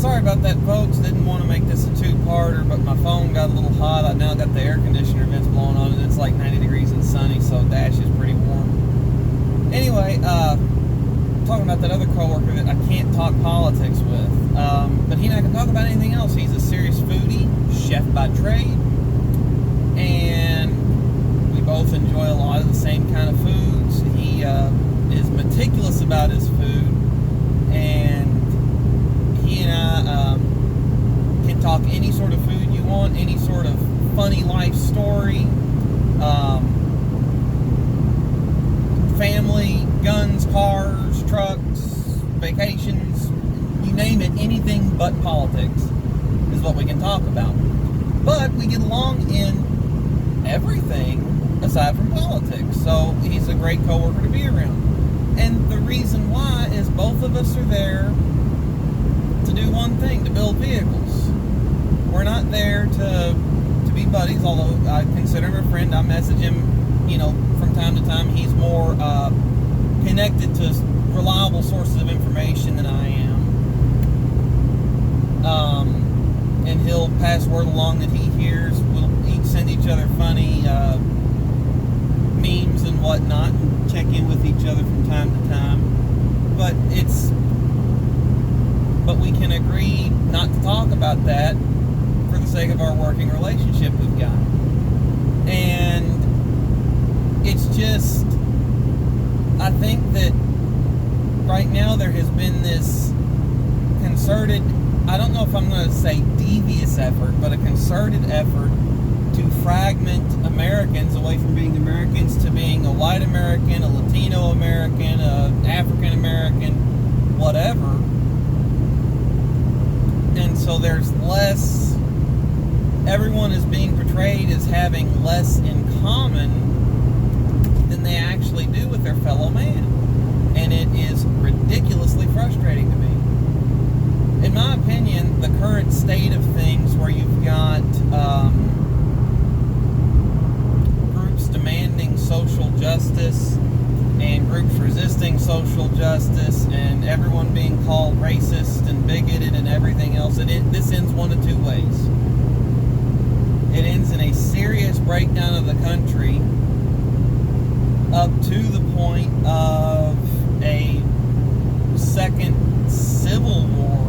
sorry about that, folks. Didn't want to make this a two-parter, but my phone got a little hot. I now got the air conditioner vents blowing on, and it's like 90 degrees and sunny, so Dash is pretty warm. Anyway, talking about that other coworker that I can't talk politics with, but he and I can talk about anything else. He's a serious foodie, chef by trade, and we both enjoy a lot of the same kind of foods. He is meticulous about his food, and he and I can talk any sort of food you want, any sort of funny life story, family, guns, cars, trucks, vacations, you name it, anything but politics is what we can talk about. But we get along in everything aside from politics, so he's a great coworker to be around. And the reason why is both of us are there to do one thing, to build vehicles. We're not there to be buddies, although I consider him a friend. I message him, from time to time. He's more connected to reliable sources of information than I am. And he'll pass word along that he hears. We'll each send each other funny memes and whatnot, and check in with each other from time to time. But we can agree not to talk about that for the sake of our working relationship we've got. And it's just, I think that right now there has been this concerted, I don't know if I'm going to say devious effort, but a concerted effort to fragment Americans away from being Americans to being a white American, a Latino American, a African American, whatever. And so there's less, everyone is being portrayed as having less in common than they actually do with their fellow man. And it is ridiculously frustrating to me. In my opinion, the current state of things where you've got groups demanding social justice and groups resisting social justice and everyone being called racist and bigoted and everything else, this ends one of two ways. It ends in a serious breakdown of the country up to the point of a second civil war.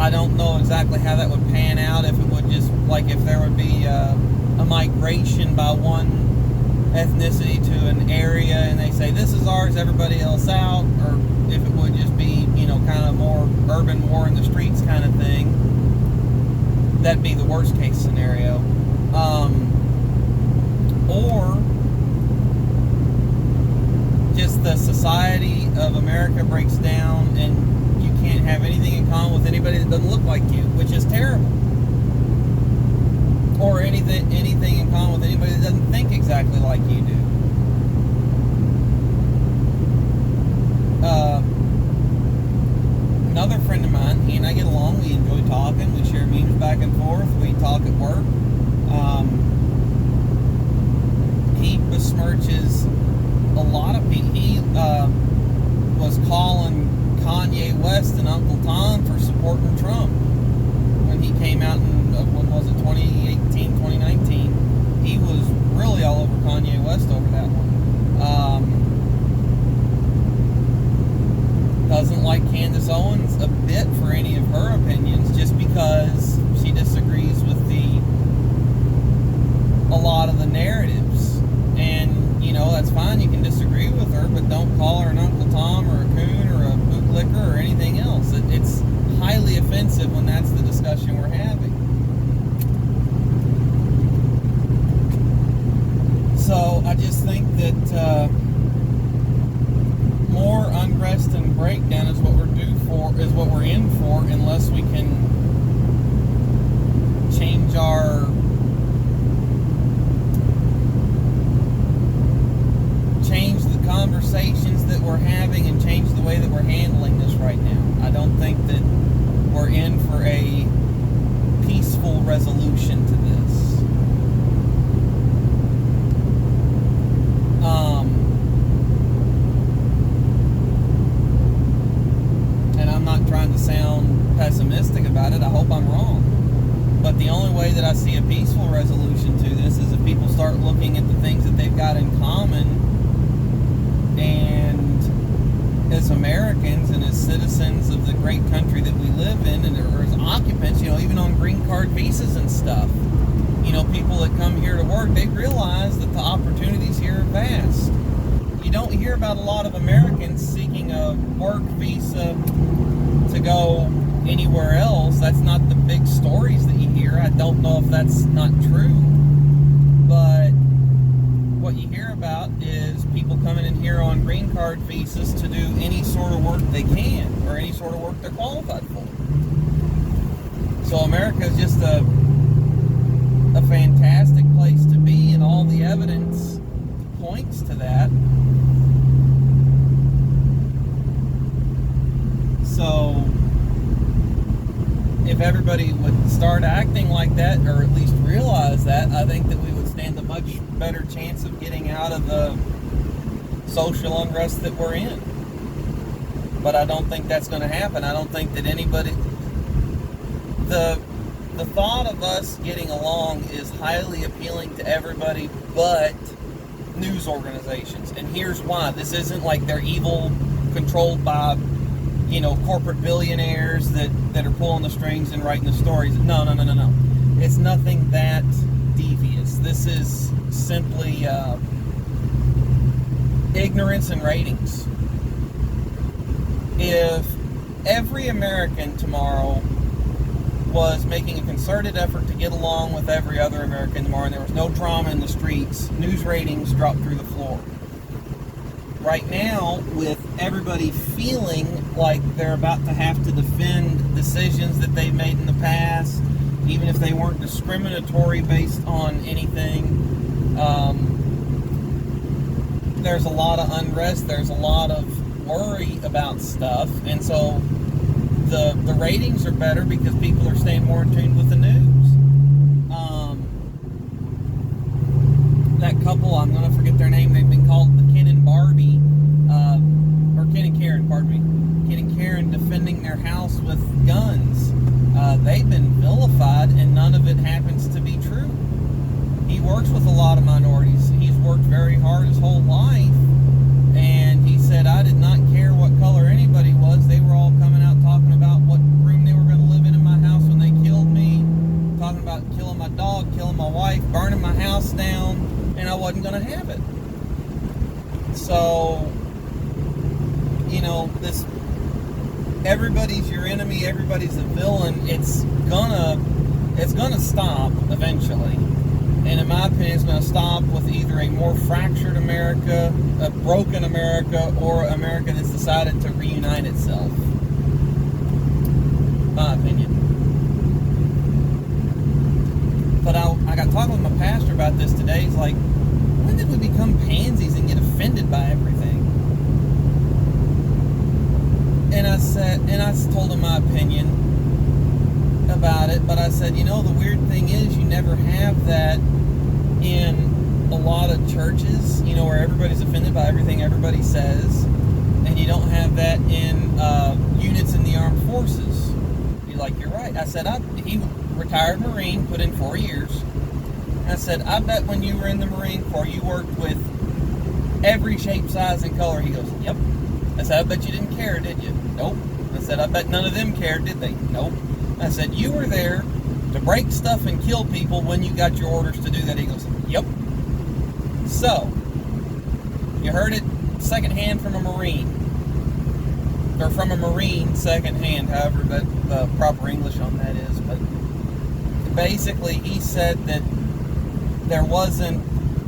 I don't know exactly how that would pan out, if it would just, like if there would be a migration by one ethnicity to an area and they say this is ours, everybody else out, or if it would just be, kind of more urban war in the streets kind of thing. That'd be the worst case scenario. Or just the society of America breaks down and you can't have anything in common with anybody that doesn't look like you, which is terrible. Or anything in common with anybody that doesn't think exactly like you do. Another friend of mine, he and I get along, we enjoy talking, we share memes back and forth, we talk at work. He besmirches a lot of people. He was calling Kanye West and Uncle Tom for supporting Trump when he came out in, when was it, 2018, 2019. He was really all over Kanye West over that one. Doesn't like Candace Owens a bit for any of her opinions, just because she disagrees with a lot of the narratives. And that's fine, you can disagree with her, but don't call her an Uncle Tom or a coon or a bootlicker or anything else. It's highly offensive when that's the discussion we're having. So I just think that more unrest and breakdown is what we're in for, unless we can change the conversations that we're having and change the way that we're handling this right now. I don't think that we're in for a peaceful resolution to this. And I'm not trying trying to sound pessimistic about it. I hope I'm wrong. But the only way that I see a peaceful resolution to this is if people start looking at the things that they've got in common, and as Americans and as citizens of the great country that we live in, and or as occupants, even on green card visas and stuff, people that come here to work, they realize that the opportunities here are vast. You don't hear about a lot of Americans seeking a work visa to go anywhere else. That's not the big stories that you hear. I don't know if that's not true, but what you hear about is people coming in here on green card visas to do any sort of work they can, or any sort of work they're qualified for. So America is just a fantastic place to be, and all the evidence points to that. So if everybody would start acting like that, or at least realize that, I think that we would stand a much better chance of getting out of the social unrest that we're in. But I don't think that's going to happen. I don't think that anybody... The thought of us getting along is highly appealing to everybody but news organizations. And here's why. This isn't like they're evil, controlled by corporate billionaires that are pulling the strings and writing the stories. No. It's nothing that devious. This is simply ignorance and ratings. If every American tomorrow was making a concerted effort to get along with every other American tomorrow, and there was no drama in the streets, news ratings dropped through the floor. Right now, with everybody feeling like they're about to have to defend decisions that they've made in the past, even if they weren't discriminatory based on anything, there's a lot of unrest, there's a lot of worry about stuff, and so the ratings are better because people are staying more in tune with the news. That couple, I'm going to forget their name, they've been called the Ken and Barbie, or Ken and Karen, pardon me, Ken and Karen defending their house with guns. They've been vilified, and none of it happens to be true. He works with a lot of minorities. He's worked very hard his whole life, and he said, I did not care what color anybody was. They were all coming out talking about what room they were going to live in my house when they killed me, talking about killing my dog, killing my wife, burning my house down, and I wasn't going to have it. So, this everybody's your enemy, everybody's a villain. It's gonna stop eventually. And in my opinion, it's going to stop with either a more fractured America, a broken America, or America that's decided to reunite itself. My opinion. But I got talking with my pastor about this today. He's like, when did we become pansies and get offended by everything? And I told him my opinion about it, but I said, the weird thing is you never have that in a lot of churches, where everybody's offended by everything everybody says, and you don't have that in units in the armed forces. You're right. I said, he retired Marine, put in 4 years. I said, I bet when you were in the Marine Corps, you worked with every shape, size, and color. He goes, yep. I said, I bet you didn't care, did you? Nope. I said, I bet none of them cared, did they? Nope. I said, you were there to break stuff and kill people when you got your orders to do that. He goes, yep. So, you heard it secondhand from a Marine. Or from a Marine secondhand, however the proper English on that is. But basically, he said that there wasn't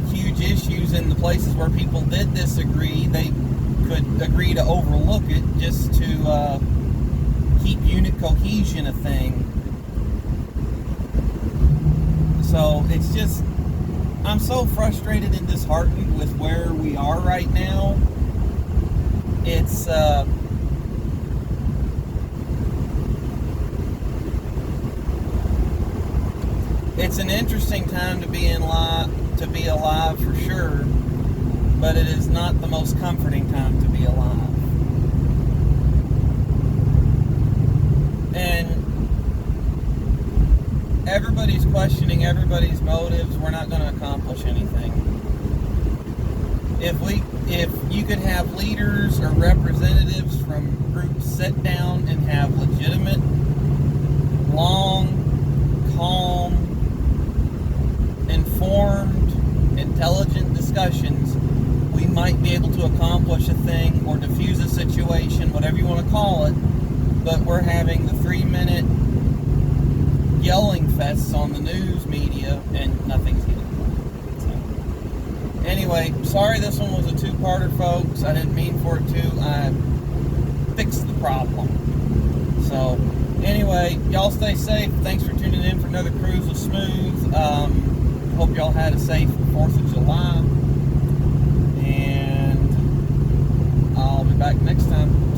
huge issues in the places where people did disagree. They could agree to overlook it just to keep unit cohesion a thing. So it's just, I'm so frustrated and disheartened with where we are right now. It's an interesting time to be alive for sure, but it is not the most comforting time to be alive. when everybody's questioning everybody's motives, we're not going to accomplish anything. If you could have leaders or representatives from groups sit down and have legitimate, long, calm, informed, intelligent discussions, we might be able to accomplish a thing or diffuse a situation, whatever you want to call it. But we're having the 3-minute yelling fests on the news media, and nothing's getting done. So, anyway, sorry this one was a two-parter, folks. I didn't mean for it to. I fixed the problem. So, anyway, y'all stay safe. Thanks for tuning in for another Cruise with Smooth. Hope y'all had a safe 4th of July. And I'll be back next time.